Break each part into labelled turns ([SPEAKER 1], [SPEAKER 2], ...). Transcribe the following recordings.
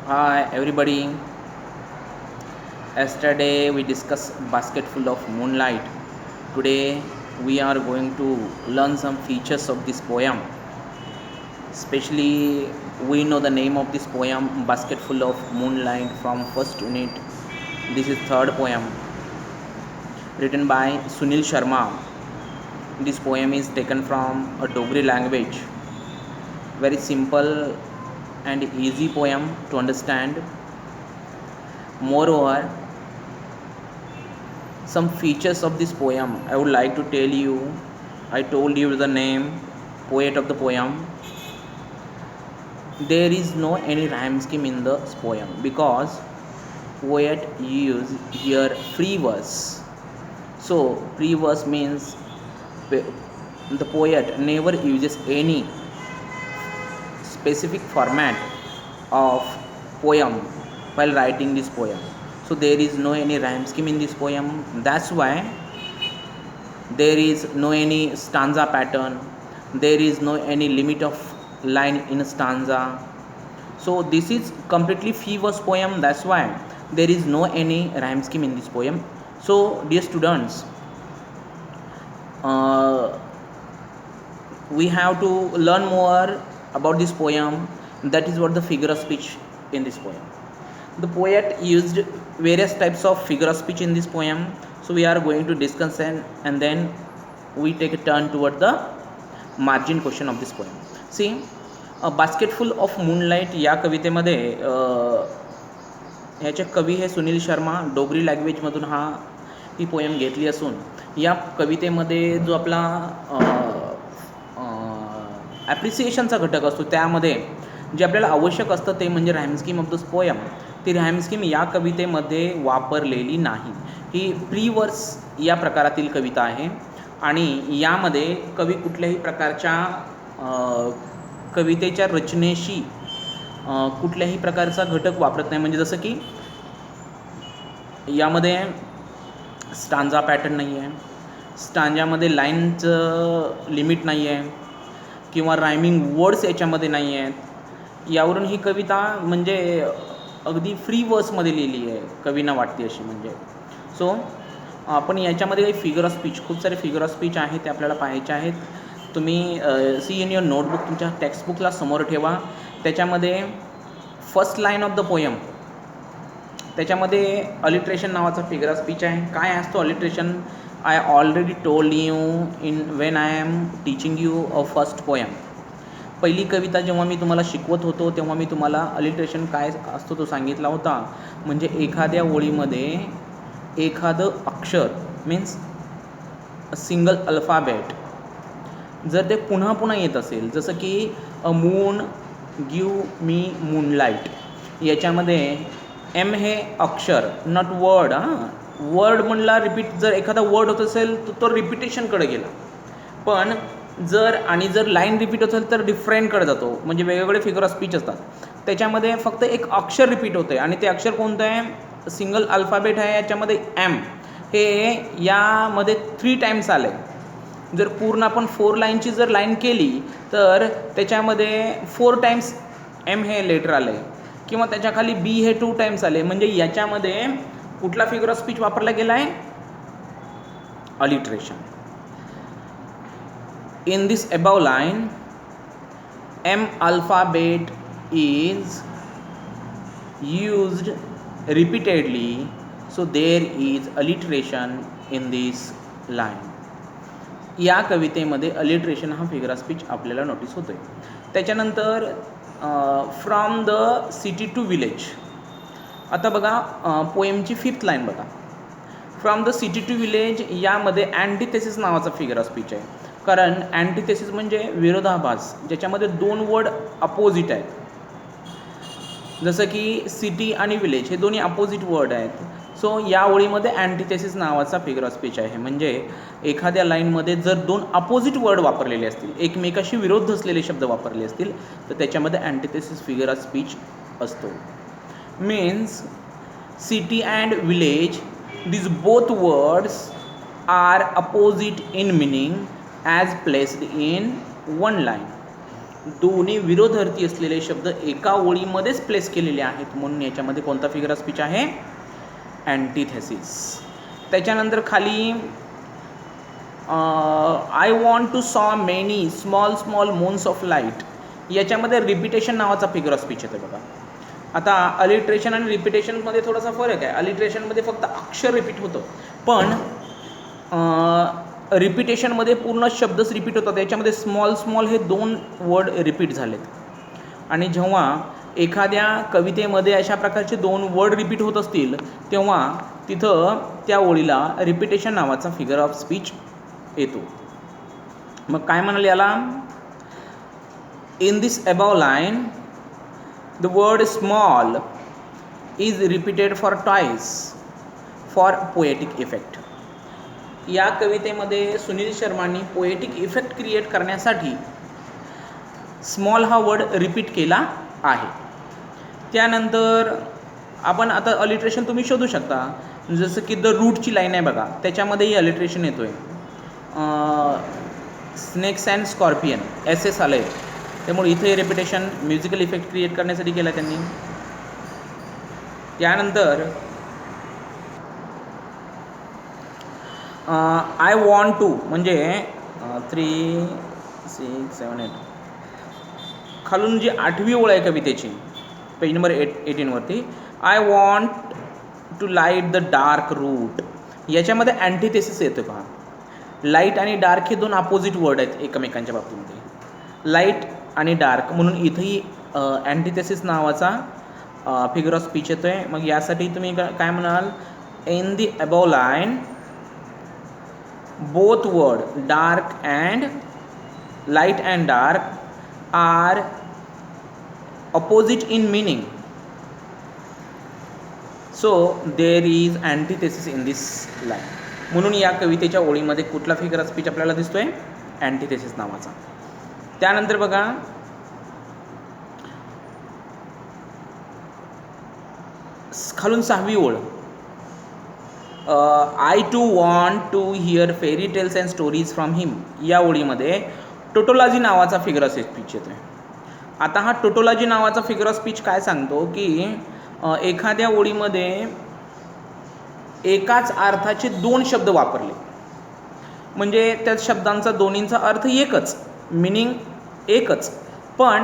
[SPEAKER 1] Hi everybody. Yesterday we discussed basket full of moonlight. Today we are going to learn some features of this poem. Especially we know the name of this poem basket full of moonlight from first unit. This is third poem written by Sunil Sharma. This poem is taken from a Dogri language. Very simple and easy poem to understand. Moreover, some features of this poem I would like to tell you. I told you the name, poet of the poem. There is no any rhyme scheme in the poem because poet use here free verse. So free verse means the poet never uses any specific format of poem while writing this poem. So there is no any rhyme scheme in this poem. That's why there is no any stanza pattern, there is no any limit of line in a stanza. So this is completely free verse poem. That's why there is no any rhyme scheme in this poem. So dear students, uh, we have to learn more about this poem. That is what the figure of speech in this poem. The poet used various types of figure of speech in this poem. So we are going to discuss and then we take a turn toward the margin question of this poem. See, a basketful of moonlight या कवितेमध्ये ह्याचे कवी हे सुनील शर्मा डोगरी लँग्वेजमधून ही poem घेतली असून या कवितेमध्ये जो आपला ॲप्रिसिएशनचा घटक असतो त्यामध्ये जे आपल्याला आवश्यक असतं ते म्हणजे rhyme scheme of this poem. ती राईम स्कीम या कवितेमध्ये वापरलेली नाही. ही प्री वर्स या प्रकारातील कविता आहे आणि यामध्ये कवी कुठल्याही प्रकारच्या कवितेच्या रचनेशी कुठल्याही प्रकारचा घटक वापरत नाही. म्हणजे जसं की यामध्ये स्टांजा पॅटर्न नाही आहे, स्टांजामध्ये लाईनचं लिमिट नाही आहे किंवा रायमिंग वर्ड्स याच्यामध्ये नाही आहेत. यावरून ही कविता म्हणजे अगदी फ्री वर्समध्ये लिहिली आहे कवींना वाटते अशी. म्हणजे सो आपण याच्यामध्ये काही फिगर ऑफ स्पीच, खूप सारे फिगर ऑफ स्पीच आहेत ते आपल्याला पाहायचे आहेत. तुम्ही सी इन युअर नोटबुक, तुमच्या टेक्स्टबुकला समोर ठेवा. त्याच्यामध्ये first line of the poem, त्याच्यामध्ये अलिट्रेशन नावाचा फिगर ऑफ स्पीच आहे. काय असतो alliteration? I already told you in when I am teaching you a first poem. पहिली कविता जेव्हा मी तुम्हाला शिकवत होतो तेव्हा मी तुम्हाला अलिट्रेशन काय असतो तो सांगितला होता. म्हणजे एखाद्या ओळीमध्ये एखादं अक्षर मीन्स सिंगल अल्फाबेट जर ते पुन्हा पुन्हा येत असेल, जसं की a moon give me moonlight, याच्यामध्ये एम हे अक्षर नॉट वर्ड. वर्ड म्हणला रिपीट, जर एखादा वर्ड होत असेल तर तो रिपिटेशनकडे गेला. पण जर लाईन रिपीट असेल तर डिफरंटकडे जातो. म्हणजे वेगवेगळे फिगर ऑफ स्पीच असतात. त्याच्यामध्ये फक्त एक अक्षर रिपीट होतं आहे आणि ते अक्षर कोणतं आहे? सिंगल अल्फाबेट आहे. याच्यामध्ये एम हे यामध्ये 3 टाईम्स आलं आहे. जर पूर्ण आपण 4 लाईनची जर लाईन केली तर त्याच्यामध्ये 4 टाईम्स एम हे लेटर आलं आहे किंवा त्याच्याखाली बी हे 2 टाईम्स आले. म्हणजे याच्यामध्ये कुठला फिगर ऑफ स्पीच वापरला गेला आहे? Alliteration. In this above line, M alphabet is used repeatedly, so there is alliteration in this line. या कवितेमध्ये अलिट्रेशन हा फिगर ऑफ स्पीच आपल्याला नोटीस होतोय. त्याच्यानंतर from the city to village. आता बघा पोएमची 5th लाईन बघा. From the city to village यामध्ये अँटिथेसिस नावाचा फिगर ऑफ स्पीच आहे. कारण अँटिथेसिस म्हणजे विरोधाभास, ज्याच्यामध्ये 2 वर्ड अपोजिट आहेत. जसं की सिटी आणि विलेज हे दोन्ही अपोजिट वर्ड आहेत. सो या ओळीमध्ये अँटिथेसिस नावाचा फिगर ऑफ स्पीच आहे. म्हणजे एखाद्या लाईनमध्ये जर 2 अपोजिट वर्ड वापरलेले असतील, एकमेकाशी विरोध असलेले शब्द वापरले असतील तर त्याच्यामध्ये अँटिथेसिस फिगर ऑफ स्पीच असतो. Means city and village, these both words are opposite in meaning as placed in one line. दोन्ही विरोधार्थी असलेले शब्द एका ओळीमध्येच प्लेस केलेले आहेत, म्हणून याच्यामध्ये कोणता फिगर ऑफ स्पीच आहे? अँटिथेसिस. त्याच्यानंतर खाली आय वॉन्ट टू सॉ many small small moons of light, याच्यामध्ये रिपिटेशन नावाचा फिगर ऑफ स्पीच येतो बघा. आता अलिट्रेशन आणि रिपिटेशनमध्ये थोडासा फरक आहे. अलिट्रेशनमध्ये फक्त अक्षर रिपीट होतं, पण रिपिटेशनमध्ये पूर्ण शब्दच रिपीट होतात. याच्यामध्ये स्मॉल स्मॉल हे 2 वर्ड रिपीट झालेत. आणि जेव्हा एखाद्या कवितेमध्ये अशा प्रकारचे 2 वर्ड रिपीट होत असतील तेव्हा तिथं त्या ओळीला रिपिटेशन नावाचा फिगर ऑफ स्पीच येतो. मग काय म्हणाल याला? In this above line the word small is repeated for twice for poetic effect. या कवितेमध्ये सुनील शर्मांनी पोएटिक इफेक्ट क्रिएट करण्यासाठी स्मॉल हा वर्ड रिपीट केला आहे. त्यानंतर आपण आता अलिट्रेशन तुम्ही शोधू शकता, जसं की द रूटची लाईन आहे बघा, त्याच्यामध्येही अलिट्रेशन येतो आहे. स्नेक्स अँड स्कॉर्पियन SS आलं आहे, त्यामुळे इथे रिपिटेशन म्युझिकल इफेक्ट क्रिएट करण्यासाठी केला त्यांनी. त्यानंतर आय वॉन्ट टू म्हणजे 3, 6, 7, 8 खालून जी 8वी ओळ आहे कवितेची पेज नंबर 18वरती, I want to light the dark root, याच्यामध्ये अँटिथेसिस येतो पहा. लाईट आणि डार्क हे 2 अपोजिट वर्ड आहेत एकमेकांच्या बाबतीमध्ये, लाईट आणि डार्क, म्हणून इथंही अँटिथेसिस नावाचा फिगर ऑफ स्पीच येतो आहे. मग यासाठी तुम्ही काय म्हणाल? In the above line both word dark and light and dark are opposite in meaning, so there is antithesis in this line. म्हणून या कवितेच्या ओळीमध्ये कुठला फिगर ऑफ स्पीच आपल्याला दिसतोय? अँटिथेसिस नावाचा. त्यानंतर बघा खालून 6वी ओळ, I too want to hear fairy tales and stories from him, या ओळीमध्ये टोटोलॉजी नावाचा फिगर ऑफ स्पीच येतो आहे. आता हा टोटोलॉजी नावाचा फिगर ऑफ स्पीच काय सांगतो की एखाद्या ओळीमध्ये एकाच अर्थाचे 2 शब्द वापरले, म्हणजे त्या शब्दांचा दोन्हींचा अर्थ एकच, मिनिंग एकच, पण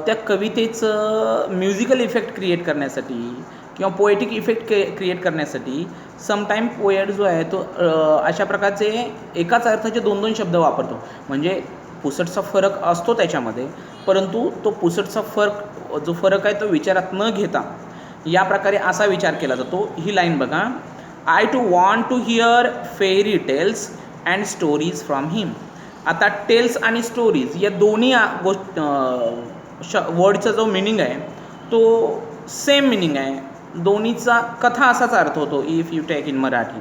[SPEAKER 1] त्या कवितेचं म्युझिकल इफेक्ट क्रिएट करण्यासाठी किंवा पोएटिक इफेक्ट क्रिएट करण्यासाठी समटाईम पोएट जो आहे तो अशा प्रकारचे एकाच अर्थाचे 2-2 शब्द वापरतो. म्हणजे पुसटचा फरक असतो त्याच्यामध्ये, परंतु तो पुसटचा जो फरक आहे तो विचारात न घेता या प्रकारे असा विचार केला जातो. ही लाईन बघा, I too want to hear fairy tales and stories from him. आता टेल्स आणि स्टोरीज या दोन्ही वर्डचा जो मिनिंग आहे तो सेम मिनिंग आहे, दोन्हीचा कथा असाच अर्थ होतो if you take in Marathi.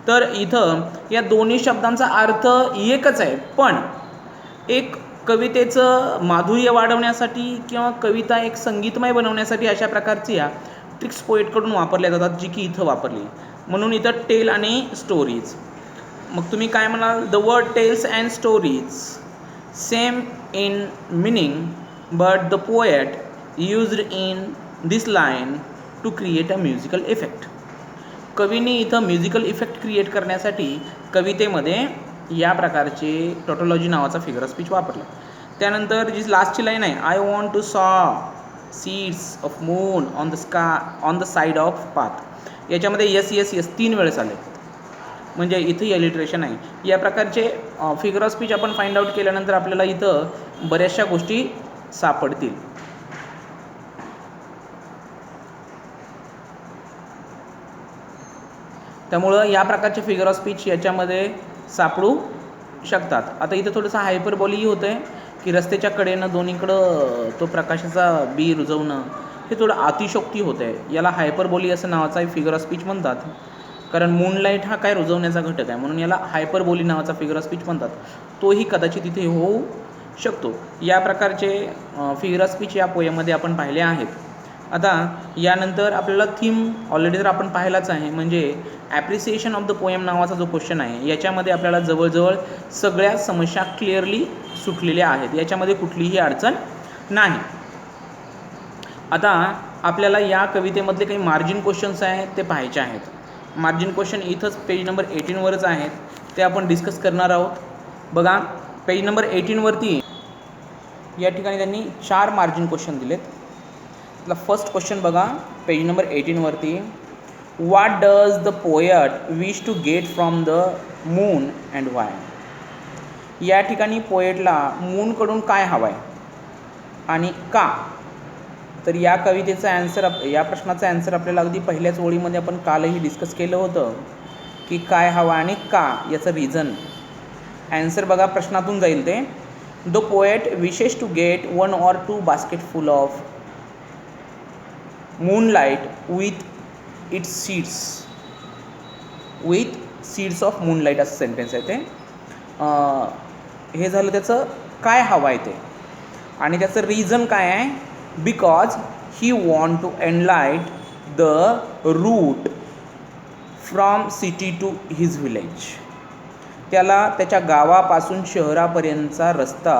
[SPEAKER 1] तर इथं या दोन्ही शब्दांचा अर्थ एकच आहे, पण एक कवितेचं माधुर्य वाढवण्यासाठी किंवा कविता एक संगीतमय बनवण्यासाठी अशा प्रकारची या ट्रिक्स पोएटकडून वापरल्या जातात, जी की इथं वापरली. म्हणून इथं टेल आणि स्टोरीज. मग तुम्ही काय म्हणाल? The word tales and stories same in meaning but the poet used in this line to create a musical effect. कवीने इथं म्युझिकल इफेक्ट क्रिएट करण्यासाठी कवितेमध्ये या प्रकारचे टोटोलॉजी नावाचा फिगर ऑफ स्पीच वापरला. त्यानंतर जी लास्टची लाईन आहे, आय वॉन्ट टू सॉ seeds of moon on the side of path, याच्यामध्ये यस यस यस 3 वेळेस आले, म्हणजे इथंही अलिट्रेशन आहे. या प्रकारचे फिगर ऑफ स्पीच आपण फाइंड आउट केल्यानंतर आपल्याला इथं बऱ्याचशा गोष्टी सापडतील. त्यामुळं या प्रकारचे फिगर ऑफ स्पीच याच्यामध्ये सापडू शकतात. आता इथं थोडंसं हायपरबॉलीही होतं आहे की रस्त्याच्या कडेनं दोन्हीकडं तो प्रकाशाचा बी रुजवणं, हे थोडं अतिशयोक्ती होतं आहे. याला हायपरबॉली असं नावाचा फिगर ऑफ स्पीच म्हणतात, कारण मूनलाईट हा काय रुजवण्याचा घटक आहे, म्हणून याला हायपरबॉली नावाचा फिगर ऑफ स्पीच म्हणतात. तोही कदाचित इथे होऊ शकतो. या प्रकारचे फिगर ऑफ स्पीच या पोएममध्ये आपण पाहिले आहेत. आता यानंतर आपल्याला थीम ऑलरेडी तर आपण पाहिलाच आहे, म्हणजे ॲप्रिसिएशन ऑफ द पोएम नावाचा जो क्वेश्चन आहे, याच्यामध्ये आपल्याला जवळजवळ सगळ्या समस्या क्लिअरली सुटलेले आहेत, याच्यामध्ये कुठलीही अडचण नाही. आता आपल्याला या कवितेमधले काही मार्जिन क्वेश्चन्स आहेत ते पाहायचे आहेत. मार्जिन क्वेश्चन इथंच पेज नंबर 18वरच आहेत, ते आपण डिस्कस करणार आहोत. बघा पेज नंबर 18वरती या ठिकाणी त्यांनी 4 मार्जिन क्वेश्चन दिलेत. त्यातला फर्स्ट क्वेश्चन बघा पेज नंबर 18वरती, what does the poet wish to get from the moon and why. या ठिकाणी पोएटला मूनकडून काय हवं आहे आणि का. तर या कवितेचा ॲन्सर या प्रश्नाचा ॲन्सर आपल्याला अगदी पहिल्याच ओळीमध्ये आपण कालही डिस्कस केलं होतं की काय हवं आणि का याचं रिझन. ॲन्सर बघा प्रश्नातून जाईल ते, the poet wishes to get 1 or 2 basketful of moonlight with its seeds. With seeds of moonlight असं सेंटेन्स आहे ते. हे झालं त्याचं काय हवं आहे ते, आणि त्याचं रिझन काय आहे, because he want to enlight the route from city to his village. त्याला त्याच्या गावापासून शहरापर्यंतचा रस्ता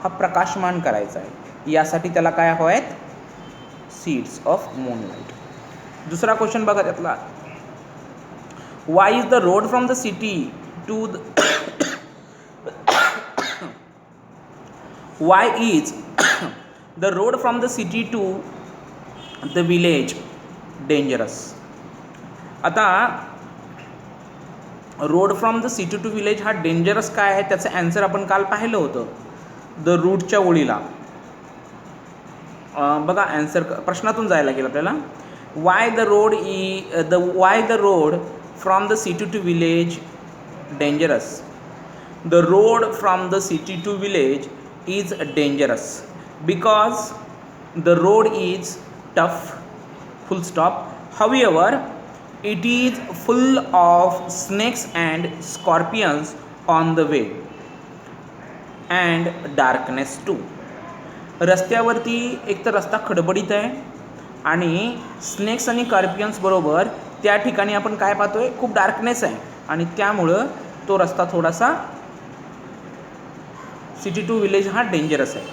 [SPEAKER 1] हा प्रकाशमान करायचा आहे, यासाठी त्याला काय हवं आहेत, सीड्स ऑफ मूनलाईट. दुसरा क्वेश्चन बघा त्यातला, why is the road from the city to the why is the road from the city to the village dangerous. आता road from the city to village हा डेंजरस काय आहे त्याचं answer आपण काल पाहिलं होतं द रूटच्या ओळीला. बघा ॲन्सर प्रश्नातून जायला लागेल आपल्याला, why the road from the city to village dangerous. The road from the city to village is dangerous because the road is tough, full stop. However, it is full of snakes and scorpions on the way and darkness too. रस्त्यावरती एक तर रस्ता खडबडीत आहे आणि snacks आणि scorpions बरोबर त्या ठिकाणी आपण काय पाहतोय, खूप डार्कनेस आहे आणि त्यामुळं तो रस्ता थोडासा सिटी टू विलेज हा डेंजरस आहे.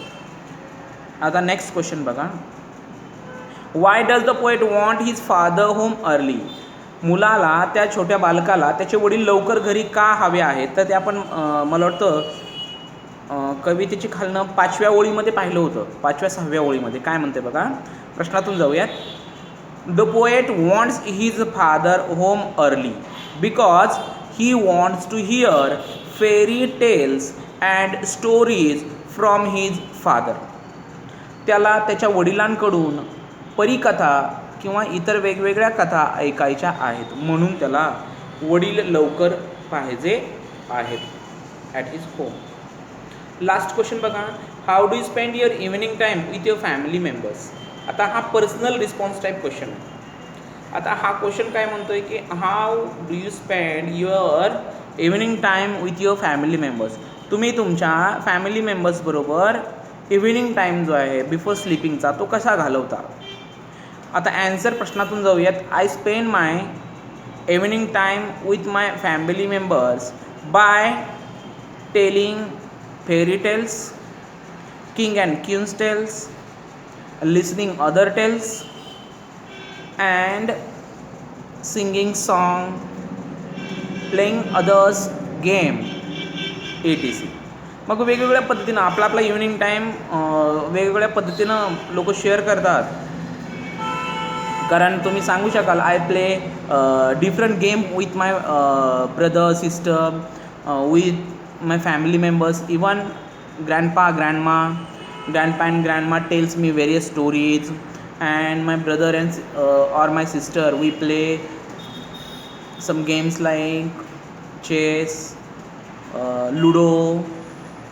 [SPEAKER 1] आता नेक्स्ट क्वेश्चन बघा, Y does the poet want his father home early. मुलाला, त्या छोट्या बालकाला त्याचे वडील लवकर घरी का हवे आहेत, तर ते आपण मला वाटतं कवितेची खालनं 5व्या ओळीमध्ये पाहिलं होतं. 5व्या-6व्या ओळीमध्ये काय म्हणते बघा, प्रश्नातून जाऊयात. The poet wants his father home early because he wants to hear fairy tales and stories from his father. त्याला त्याच्या वडिलांकडून परीकथा किंवा इतर वेगवेगळ्या कथा ऐकायच्या आहेत, म्हणून त्याला वडील लवकर पाहिजे आहेत at his home. Last question बघा, how do you spend your evening time with your family members. आता हा पर्सनल रिस्पॉन्स टाईप क्वेश्चन आहे. आता हा क्वेश्चन काय म्हणतोय की how do you spend your evening time with your family members. तुम्ही तुमच्या फॅमिली मेंबर्सबरोबर इव्हिनिंग टाईम जो आहे बिफोर स्लीपिंगचा तो कसा घालवता. आता ॲन्सर प्रश्नातून जाऊयात. I spend my evening time with my family members by telling fairy tales, king and queens tales, listening other tales and singing song, playing others game etc. मग वेगवेगळ्या पद्धतीनं आपला इव्हिनिंग टाईम वेगवेगळ्या पद्धतीनं लोक शेअर करतात. कारण तुम्ही सांगू शकाल, I play different game with my brother sister, with my family members, even grandpa and grandma tells me various stories and my brother and or my sister we play some games like chess, Ludo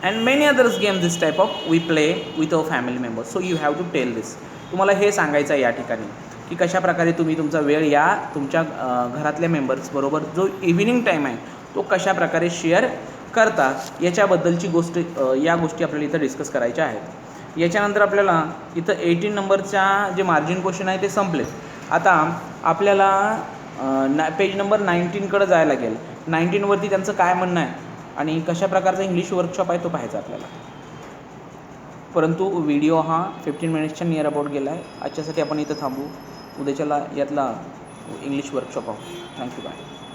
[SPEAKER 1] and many others games this type of we play with our family members. So you have to tell this. तुम्हाला हे सांगायचं आहे या ठिकाणी की कशा प्रकारे तुम्ही तुमचा वेळ या तुमच्या घरातल्या मेंबर्स बरोबर जो इव्हिनिंग टाईम आहे तो कशा प्रकारे शेअर करता याच्याबद्दलची गोष्ट या गोष्टी आपल्याला इथं डिस्कस करायच्या आहेत. याच्यानंतर आपल्याला इथं 18 नंबरच्या जे मार्जिन क्वेश्चन आहे ते संपले. आता आपल्याला पेज नंबर 19कडे जायला लागेल. 19वरती त्यांचं काय म्हणणं आहे, आणि कशा प्रकारचा इंग्लिश वर्कशॉप आहे तो पाहायचा आपल्याला. परंतु व्हिडिओ हा 15 मिनिट्सच्या नियर अबाउट गेला आहे. आजच्यासाठी आपण इथं थांबू. उद्याच्याला यातला इंग्लिश वर्कशॉप पाहू. थँक्यू. बाय.